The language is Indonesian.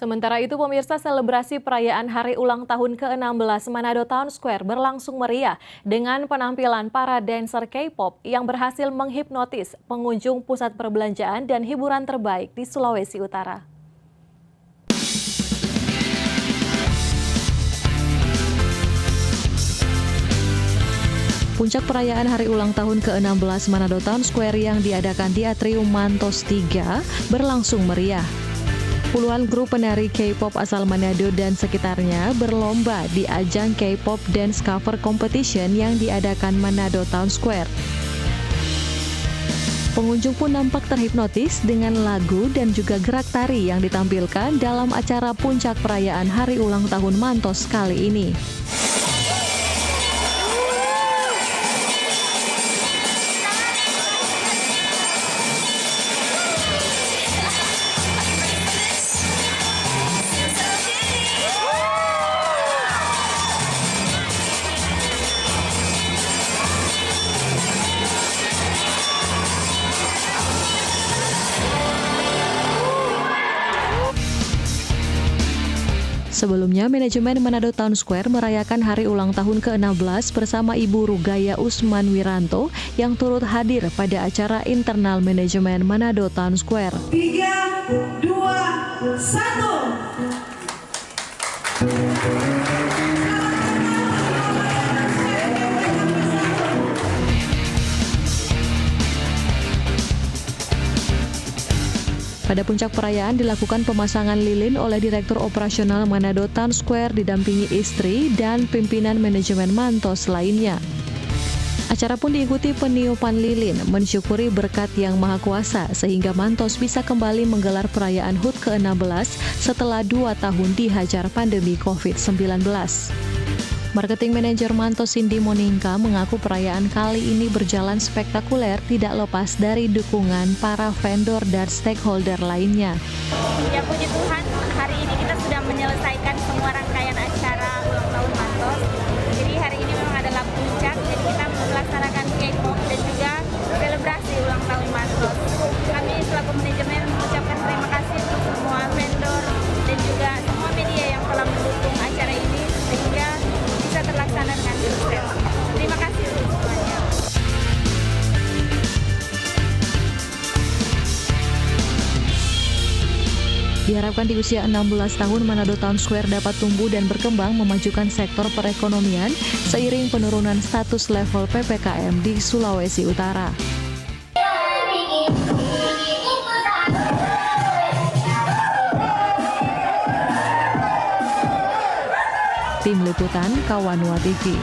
Sementara itu, pemirsa, selebrasi perayaan Hari Ulang Tahun ke-16 Manado Town Square berlangsung meriah dengan penampilan para dancer K-pop yang berhasil menghipnotis pengunjung pusat perbelanjaan dan hiburan terbaik di Sulawesi Utara. Puncak perayaan Hari Ulang Tahun ke-16 Manado Town Square yang diadakan di Atrium Mantos 3 berlangsung meriah. Puluhan grup penari K-pop asal Manado dan sekitarnya berlomba di ajang K-pop Dance Cover Competition yang diadakan Manado Town Square. Pengunjung pun nampak terhipnotis dengan lagu dan juga gerak tari yang ditampilkan dalam acara puncak perayaan Hari Ulang Tahun Mantos kali ini. Sebelumnya, manajemen Manado Town Square merayakan hari ulang tahun ke-16 bersama Ibu Rugaya Usman Wiranto yang turut hadir pada acara internal manajemen Manado Town Square. 3, 2, 1. Pada puncak perayaan dilakukan pemasangan lilin oleh Direktur Operasional Manado Town Square didampingi istri dan pimpinan manajemen Mantos lainnya. Acara pun diikuti peniupan lilin, mensyukuri berkat yang maha kuasa sehingga Mantos bisa kembali menggelar perayaan HUT ke-16 setelah 2 tahun dihajar pandemi COVID-19. Marketing Manager Mantos Cindy Monika mengaku perayaan kali ini berjalan spektakuler tidak lepas dari dukungan para vendor dan stakeholder lainnya. Ya puji Tuhan, hari ini kita sudah menyelesaikan semua rangkaian acara ulang tahun Mantos. Jadi hari ini memang adalah puncak, jadi kita melaksanakan K-pop dan juga selebrasi ulang tahun Mantos. Kami selaku manajemen mengucapkan terima kasih untuk semua vendor dan juga semua media yang telah mendukung acara ini sehingga bisa terlaksana dengan sukses. Terima kasih untuk semuanya. Diharapkan di usia 16 tahun Manado Town Square dapat tumbuh dan berkembang memajukan sektor perekonomian seiring penurunan status level PPKM di Sulawesi Utara. Tim Liputan Kawanua TV.